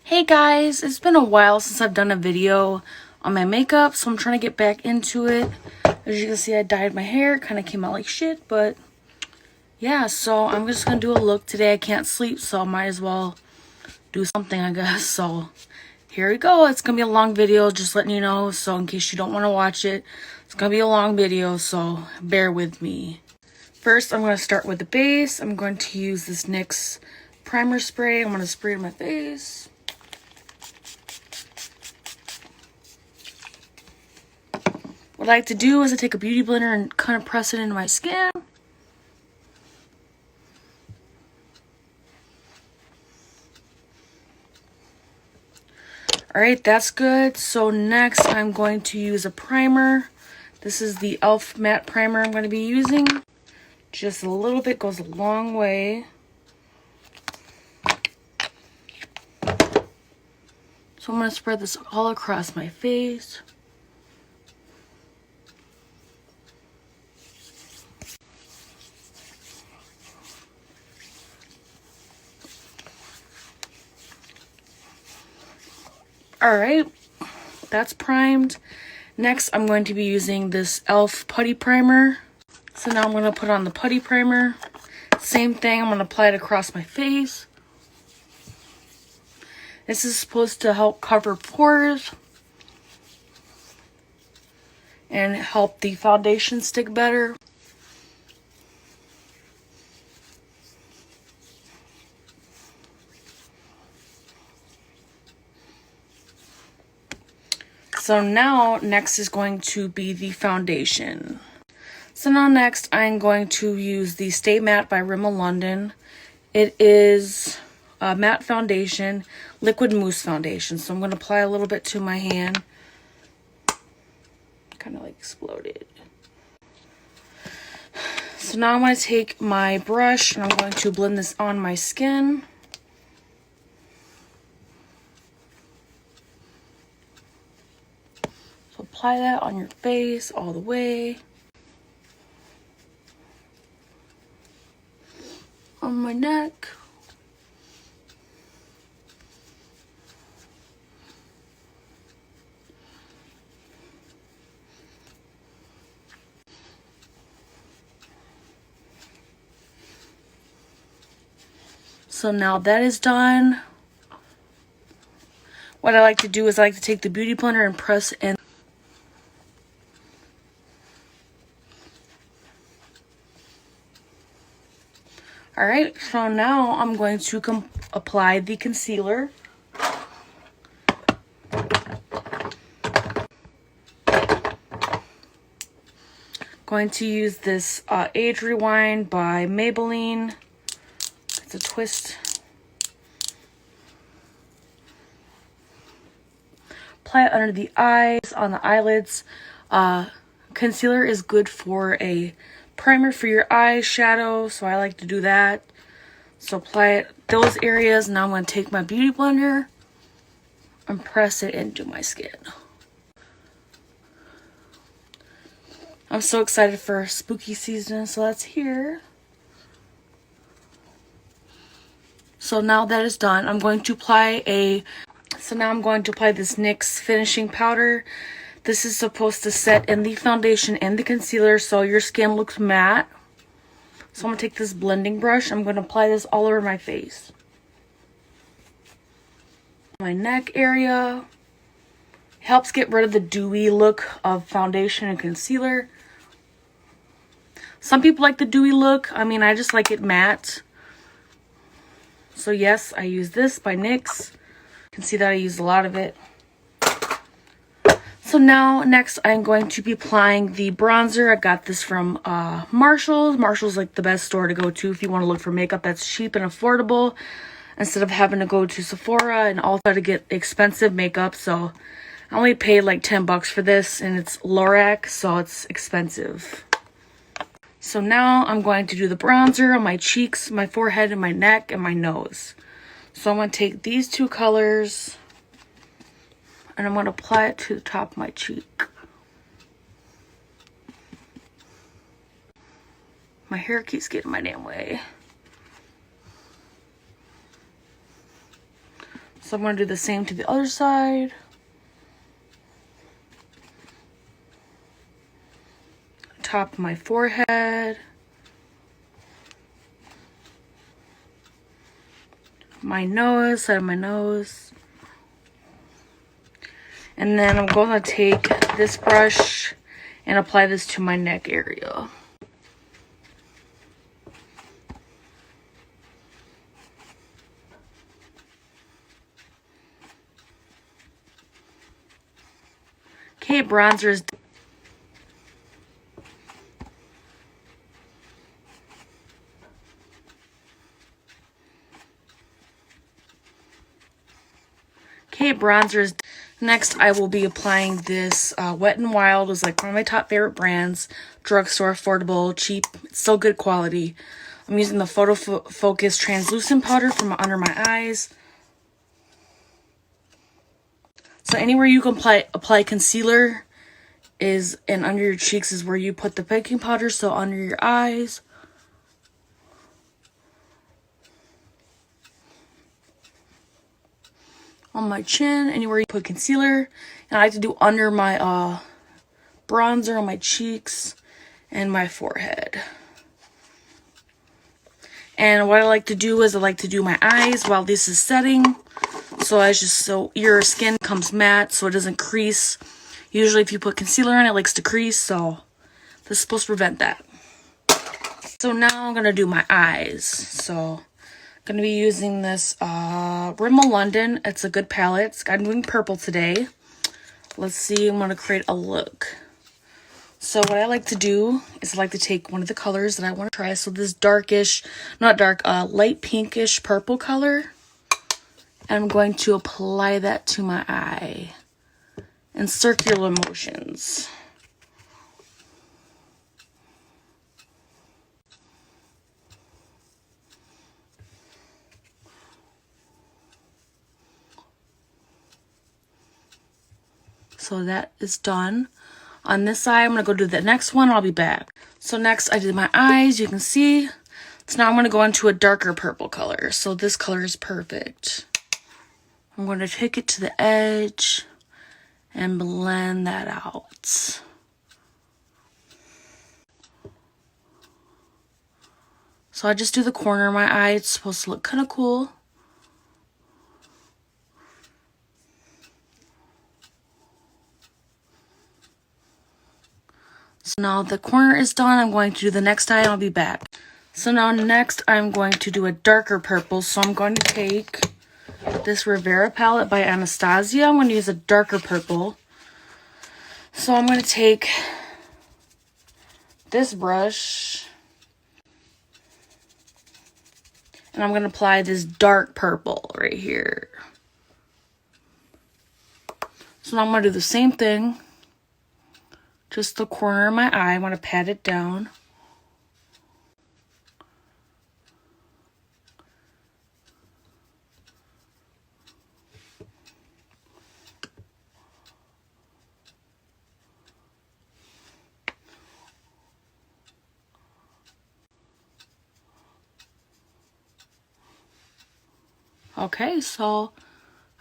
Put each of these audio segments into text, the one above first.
Hey guys, it's been a while since I've done a video on my makeup, so I'm trying to get back into it. As you can see, I dyed my hair, kind of came out like shit, but yeah, so I'm just gonna do a look today. I can't sleep, so I might as well do something, I guess. So here we go. It's gonna be a long video, just letting you know, so in case you don't want to watch it, it's gonna be a long video, so bear with me. First, I'm gonna start with the base. I'm going to use this NYX primer spray. I'm gonna spray it in my face. What I like to do is I take a beauty blender and kind of press it into my skin. Alright, that's good. So next I'm going to use a primer. This is the e.l.f. matte primer I'm going to be using. Just a little bit goes a long way. So I'm going to spread this all across my face. Alright, that's primed. Next, I'm going to be using this e.l.f. putty primer. So now I'm going to put on the putty primer. Same thing, I'm going to apply it across my face. This is supposed to help cover pores and help the foundation stick better. So now, next is going to be the foundation. So now next, I'm going to use the Stay Matte by Rimmel London. It is a matte foundation, liquid mousse foundation. So I'm going to apply a little bit to my hand. Kind of like exploded. So now I'm going to take my brush and I'm going to blend this on my skin. Apply that on your face all the way. On my neck. So now that is done. What I like to do is I like to take the beauty blender and press in. Alright, so now I'm going to apply the concealer. Going to use this Age Rewind by Maybelline. It's a twist. Apply it under the eyes, on the eyelids. Concealer is good for a primer for your eyes, shadow, so I like to do that. So apply it those areas. Now I'm going to take my beauty blender and press it into my skin. I'm so excited for spooky season, so that's here. So now that is done, I'm going to apply this NYX finishing powder. This is supposed to set in the foundation and the concealer so your skin looks matte. So I'm going to take this blending brush. I'm going to apply this all over my face. My neck area. Helps get rid of the dewy look of foundation and concealer. Some people like the dewy look. I mean, I just like it matte. So yes, I use this by NYX. You can see that I used a lot of it. So now, next, I'm going to be applying the bronzer. I got this from Marshall's. Marshall's like the best store to go to if you want to look for makeup that's cheap and affordable, instead of having to go to Sephora and also to get expensive makeup. So I only paid like 10 bucks for this, and it's Lorac, so it's expensive. So now I'm going to do the bronzer on my cheeks, my forehead, and my neck, and my nose. So I'm going to take these two colors and I'm going to apply it to the top of my cheek. My hair keeps getting in my damn way. So I'm going to do the same to the other side. Top of my forehead. My nose, side of my nose. And then I'm going to take this brush and apply this to my neck area. Okay, bronzer is next. I will be applying this Wet n Wild. Is like one of my top favorite brands. Drugstore, affordable, cheap. It's so good quality. I'm using the Photo Focus translucent powder from under my eyes. So anywhere you can apply concealer and under your cheeks is where you put the baking powder. So under your eyes. On my chin, anywhere you put concealer. And I like to do under my bronzer on my cheeks and my forehead. And what I like to do is I like to do my eyes while this is setting. So your skin comes matte so it doesn't crease. Usually if you put concealer on it likes to crease, so this is supposed to prevent that. So now I'm going to do my eyes. So I'm going to be using this Rimmel London. It's a good palette. I'm doing purple today. Let's see, I'm going to create a look. So what I like to do is I like to take one of the colors that I want to try. So this darkish, not dark, light pinkish purple color. And I'm going to apply that to my eye in circular motions. So that is done. On this side, I'm going to go do the next one. I'll be back. So next, I did my eyes. You can see. So now I'm going to go into a darker purple color. So this color is perfect. I'm going to take it to the edge and blend that out. So I just do the corner of my eye. It's supposed to look kind of cool. So now the corner is done. I'm going to do the next eye and I'll be back. So now next I'm going to do a darker purple. So I'm going to take this Rivera palette by Anastasia. I'm going to use a darker purple. So I'm going to take this brush and I'm going to apply this dark purple right here. So now I'm going to do the same thing. Just the corner of my eye. I want to pat it down. Okay, so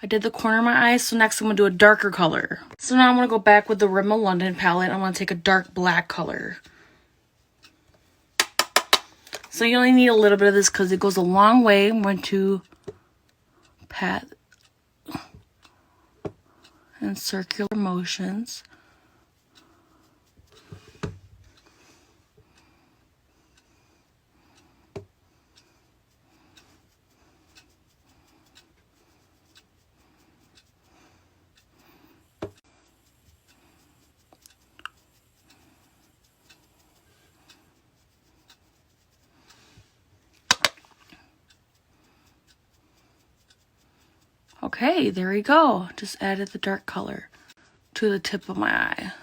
I did the corner of my eye. So next I'm going to do a darker color. So now I'm going to go back with the Rimmel London palette. I'm going to take a dark black color. So you only need a little bit of this because it goes a long way. I'm going to pat in circular motions. Okay, there we go. Just added the dark color to the tip of my eye.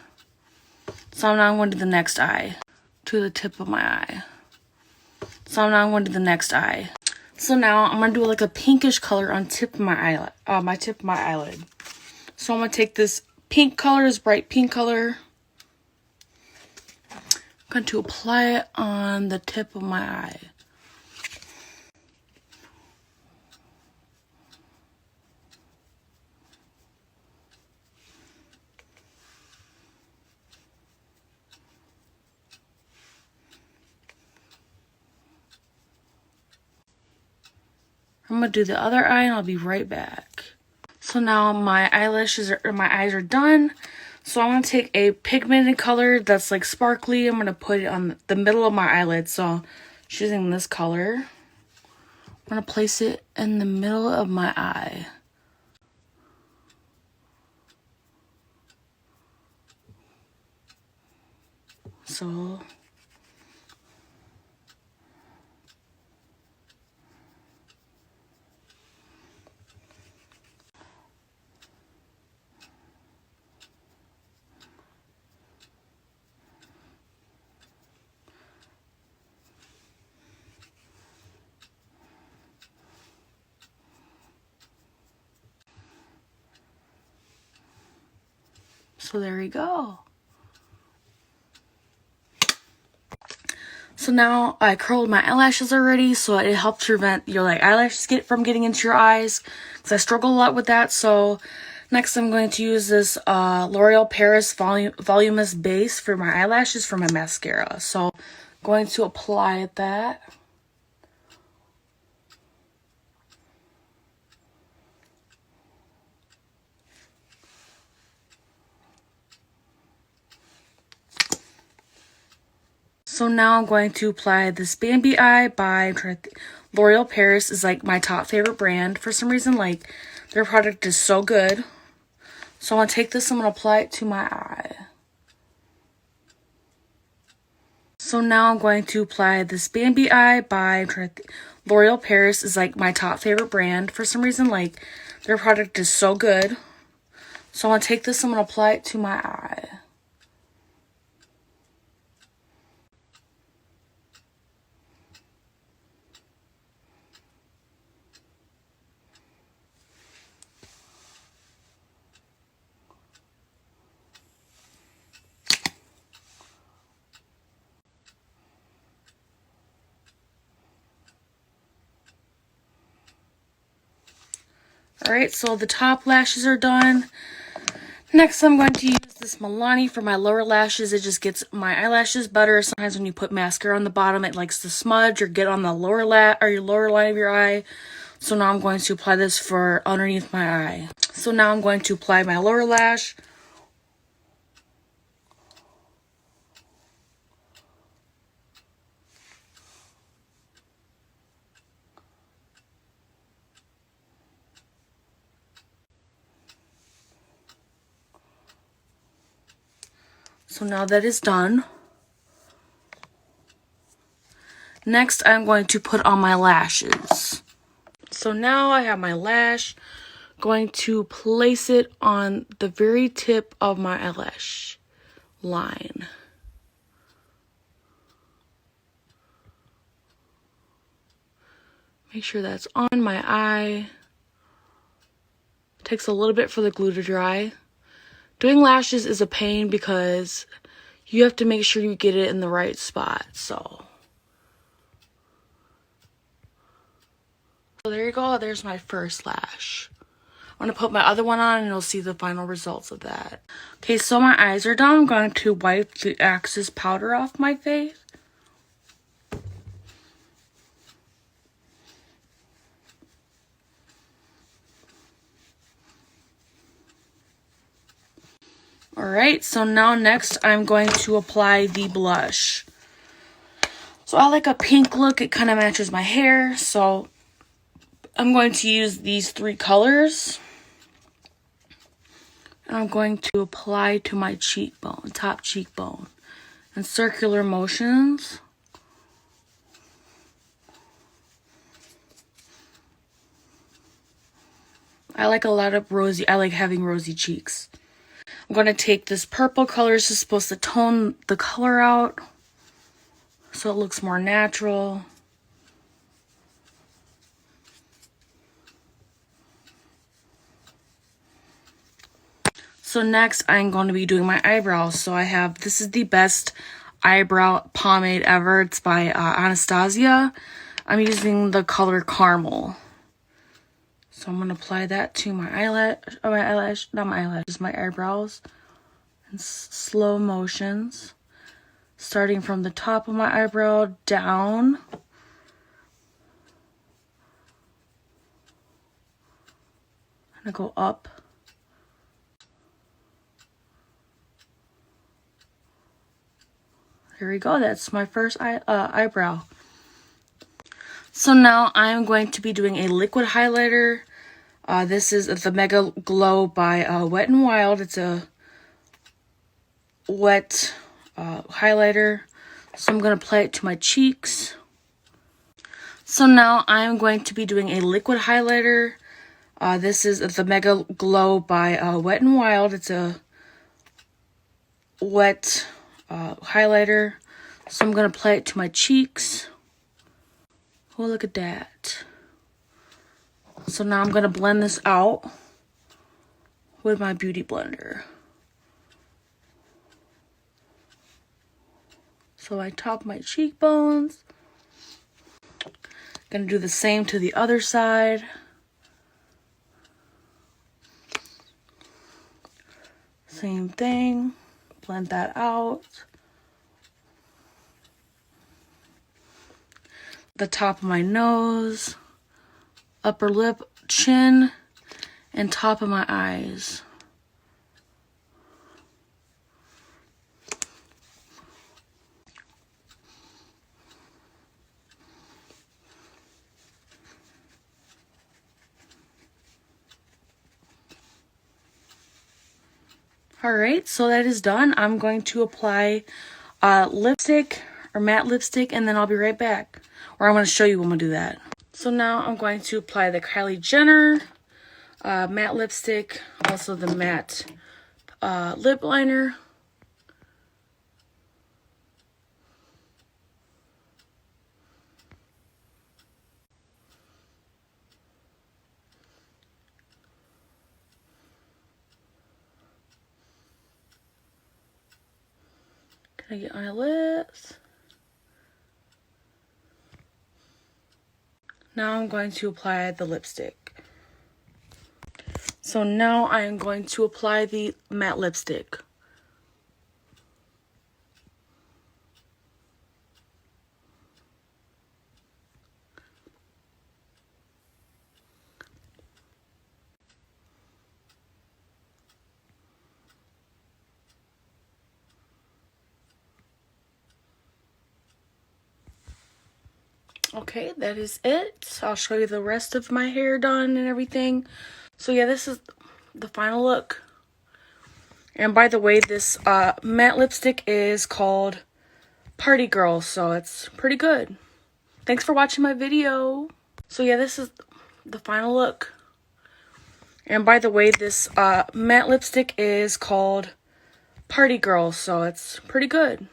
So now I'm going to the next eye. To the tip of my eye. So now I'm going to the next eye. So now I'm going to do like a pinkish color on tip of my eyelid. My tip of my eyelid. So I'm going to take this pink color, this bright pink color. I'm going to apply it on the tip of my eye. I'm going to do the other eye and I'll be right back. So now my my eyes are done. So I'm going to take a pigmented color that's like sparkly. I'm going to put it on the middle of my eyelid. So choosing this color. I'm going to place it in the middle of my eye. So there we go. So now I curled my eyelashes already, so it helps prevent your eyelashes from getting into your eyes, because I struggle a lot with that. So next I'm going to use this L'Oreal Paris Voluminous Base for my eyelashes for my mascara. So I'm going to apply that. So now I'm going to apply this Bambi Eye by L'Oreal Paris is like my top favorite brand. For some reason, their product is so good. So I'm going to take this, I'm going to apply it to my eye. So now I'm going to apply this Bambi Eye by L'Oreal Paris is like my top favorite brand. For some reason, their product is so good. So I'm going to take this, I'm going to apply it to my eye. Alright, so the top lashes are done. Next, I'm going to use this Milani for my lower lashes. It just gets my eyelashes better. Sometimes when you put mascara on the bottom, it likes to smudge or get on the lower your lower line of your eye. So now I'm going to apply this for underneath my eye. So now I'm going to apply my lower lash. So now that is done. Next, I'm going to put on my lashes. So now I have my lash. Going to place it on the very tip of my eyelash line. Make sure that's on my eye. Takes a little bit for the glue to dry. Doing lashes is a pain because you have to make sure you get it in the right spot. So there you go. There's my first lash. I'm going to put my other one on and you'll see the final results of that. Okay, so my eyes are done. I'm going to wipe the excess powder off my face. Alright, so now next I'm going to apply the blush. So I like a pink look. It kind of matches my hair. So I'm going to use these 3 colors. And I'm going to apply to my cheekbone, top cheekbone, in circular motions. I like having rosy cheeks. I'm going to take this purple color. It's just supposed to tone the color out so it looks more natural. So next I'm going to be doing my eyebrows. So this is the best eyebrow pomade ever. It's by Anastasia. I'm using the color Caramel. So I'm going to apply that to my my eyebrows in slow motions. Starting from the top of my eyebrow down. I'm gonna go up. Here we go. That's my first eyebrow. So now I'm going to be doing a liquid highlighter. This is the Mega Glow by Wet n Wild. It's a wet highlighter. So I'm going to apply it to my cheeks. So now I'm going to be doing a liquid highlighter. This is the Mega Glow by Wet n Wild. It's a wet highlighter. So I'm going to apply it to my cheeks. Oh, look at that. So now I'm going to blend this out with my beauty blender. So I top my cheekbones. Gonna do the same to the other side. Same thing. Blend that out. The top of my nose, upper lip, chin, and top of my eyes. Alright, so that is done. I'm going to apply lipstick or matte lipstick, and then I'll be right back. Or I'm going to show you when I'm going to do that. So now I'm going to apply the Kylie Jenner matte lipstick, also the matte lip liner. Can I get my lips? Now I'm going to apply the lipstick. So now I am going to apply the matte lipstick. Okay, that is it. I'll show you the rest of my hair done and everything. So yeah, this is the final look. And by the way, this matte lipstick is called Party Girl, so it's pretty good. Thanks for watching my video. So yeah, this is the final look. And by the way, this matte lipstick is called Party Girl, so it's pretty good.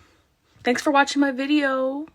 Thanks for watching my video.